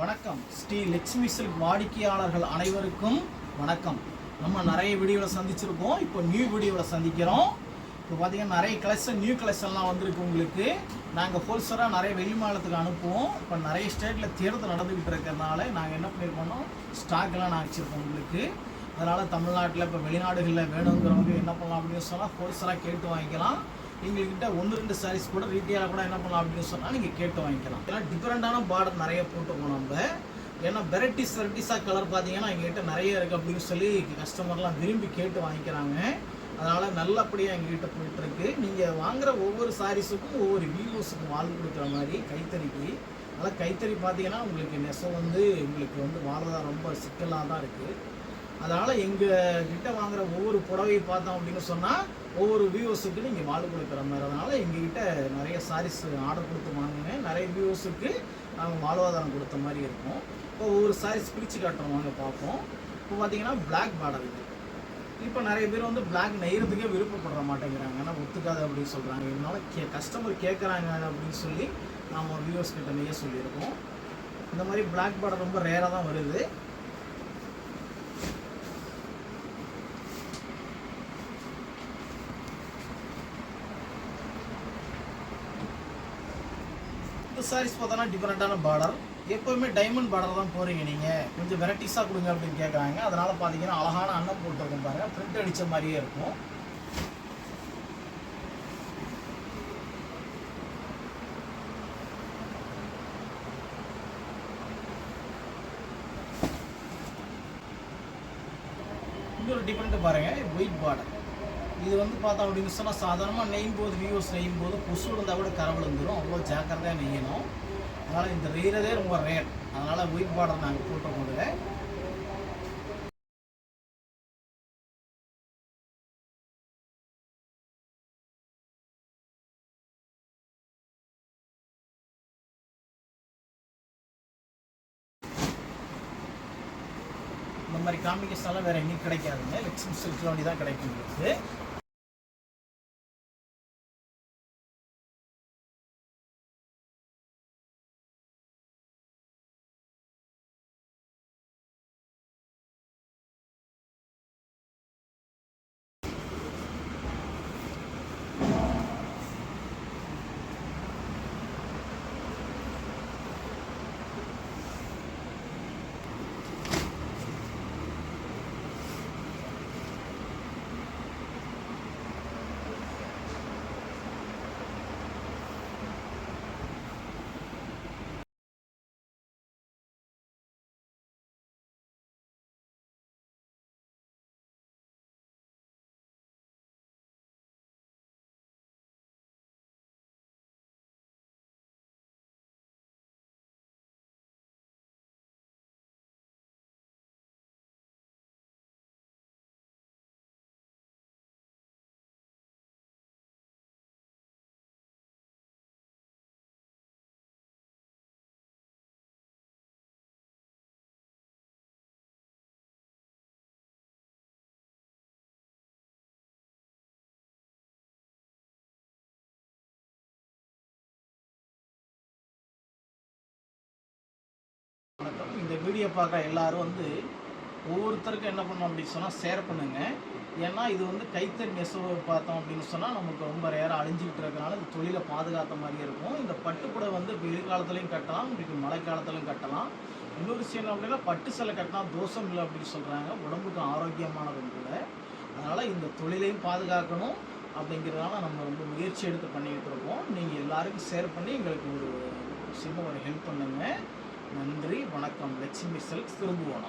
வணக்கம். ஸ்ரீ லட்சுமி சில்க் வாடிக்கையாளர்கள் அனைவருக்கும் வணக்கம். நம்ம நிறைய வீடியோவில் சந்திச்சிருக்கோம். இப்போ நியூ வீடியோவில் சந்திக்கிறோம். இப்போ பார்த்தீங்கன்னா நிறைய நியூ கலெக்ஷன்லாம் வந்திருக்கு. உங்களுக்கு நாங்கள் ஹோல்சேலாக நிறைய வெளி மாநிலத்துக்கு அனுப்புவோம். இப்போ நிறைய ஸ்டேட்டில் தேர்தல் நடந்துக்கிட்டு இருக்கிறதுனால நாங்கள் என்ன பண்ணியிருக்கோம்னா ஸ்டாக்லாம் நான் வச்சுருக்கோம் உங்களுக்கு. அதனால் தமிழ்நாட்டில் இப்போ வெளிநாடுகளில் வேணுங்கிறவங்க என்ன பண்ணலாம் அப்படின்னு சொன்னால் ஹோல்சேலாக கேட்டு வாங்கிக்கலாம். எங்கள்கிட்ட 1-2 சாரீஸ் கூட ரீட்டெயிலாக கூட என்ன பண்ணலாம் அப்படின்னு சொன்னால் நீங்கள் கேட்டு வாங்கிக்கலாம். ஏன்னா டிஃப்ரெண்ட்டான பார்டர் நிறைய போட்டுக்கோம் நம்ம. ஏன்னா வெரைட்டிஸாக கலர் பார்த்தீங்கன்னா எங்ககிட்ட நிறைய இருக்குது அப்படின்னு சொல்லி கஸ்டமர்லாம் விரும்பி கேட்டு வாங்கிக்கிறாங்க. அதனால் நல்லபடியாக எங்ககிட்ட போயிட்டுருக்கு. நீங்கள் வாங்குகிற ஒவ்வொரு சாரீஸுக்கும் ஒவ்வொரு வியூவர்ஸுக்கும் வாழ் கொடுக்குற மாதிரி கைத்தறிக்கு. அதனால் கைத்தறி பார்த்தீங்கன்னா உங்களுக்கு நெசம் உங்களுக்கு வாழ்றதா ரொம்ப சிக்கலாக தான் இருக்குது. அதனால் எங்கள் கிட்ட வாங்குகிற ஒவ்வொரு புடவையை பார்த்தோம் அப்படின்னு சொன்னால் ஒவ்வொரு வியூவர்ஸுக்கு நீங்கள் வாழ் கொடுக்குற மாதிரி. அதனால் எங்ககிட்ட நிறைய சாரீஸ் ஆர்டர் கொடுத்து வாங்குங்க. நிறைய வியூவர்ஸுக்கு நாங்கள் வாழ்வாதாரம் கொடுத்த மாதிரி இருக்கும். இப்போ ஒவ்வொரு சாரீஸ் பிரித்து காட்டுறோம் வாங்க பார்ப்போம். இப்போ பார்த்தீங்கன்னா பிளாக் பார்டர் இது. இப்போ நிறைய பேர் பிளாக் நெய்கிறதுக்கே விருப்பப்பட மாட்டேங்கிறாங்க. ஏன்னா ஒத்துக்காது அப்படின்னு சொல்கிறாங்க. இதனால் கஸ்டமர் கேட்குறாங்க அப்படின்னு சொல்லி நாம் வியூவர்ஸ் கிட்ட நெய்ய சொல்லியிருக்கோம். இந்த மாதிரி பிளாக் பார்டர் ரொம்ப ரேராக தான் வருது. சாரீஸ் பார்த்தோன்னா டிஃப்ரெண்ட்டான பார்டர். எப்போவுமே டைமண்ட் பார்டர் தான் போகிறீங்க நீங்கள், கொஞ்சம் வெரைட்டிஸாக கொடுங்க அப்படின்னு கேட்குறாங்க. அதனால் பார்த்தீங்கன்னா அழகான அன்னம் போட்டுருக்கும் பாருங்கள், பிரிண்ட் அடித்த மாதிரியே இருக்கும். இன்னொரு டிஃப்ரெண்ட்டு பாருங்கள், ஒயிட் பார்டர். இது பார்த்தோம் அப்படின்னு சொன்னால் சாதாரணமாக நெய்யும் போது வியூவர்ஸ் நெய்யும் போது கொசு இருந்தால் கூட கரை விழுந்துடும். அவ்வளோ ஜாக்கிரதையாக நெய்யணும். அதனால் இந்த நெய்கிறதே ரொம்ப ரேர். அதனால் ஒயிட் பார்டர் நாங்கள் போட்டோம். இதில் இந்த மாதிரி காம்பினேஷன்லாம் வேறு எங்கேயும் கிடைக்காதுங்க. லட்சுமி சில்க் வண்டி தான் கிடைக்கும் உங்களுக்கு. இந்த வீடியோ பார்க்குற எல்லோரும் ஒவ்வொருத்தருக்கும் என்ன பண்ணணும் அப்படின்னு சொன்னால் ஷேர் பண்ணுங்கள். ஏன்னா இது கைத்தறி நெசவு பார்த்தோம் அப்படின்னு சொன்னால் நமக்கு ரொம்ப ரேராக அழிஞ்சிக்கிட்டு இருக்கிறனால இந்த தொழிலை பாதுகாத்த மாதிரி இருக்கும். இந்த பட்டுப்புடை வெயில் காலத்துலையும் கட்டலாம், இன்றைக்கு மழை காலத்துலையும் கட்டலாம். இன்னொரு விஷயம் என்ன அப்படின்னா பட்டு சிலை கட்டினா தோஷம் இல்லை அப்படின்னு சொல்கிறாங்க. உடம்புக்கு ஆரோக்கியமானது கூட. அதனால் இந்த தொழிலையும் பாதுகாக்கணும் அப்படிங்கிறதுனால நம்ம ரொம்ப முயற்சி எடுத்து பண்ணிக்கிட்டு இருக்கோம். நீங்கள் எல்லாருக்கும் ஷேர் பண்ணி எங்களுக்கு ஒரு ஹெல்ப் பண்ணுங்கள். நன்றி, வணக்கம். லட்சுமி சில்க் திரும்புவோம்.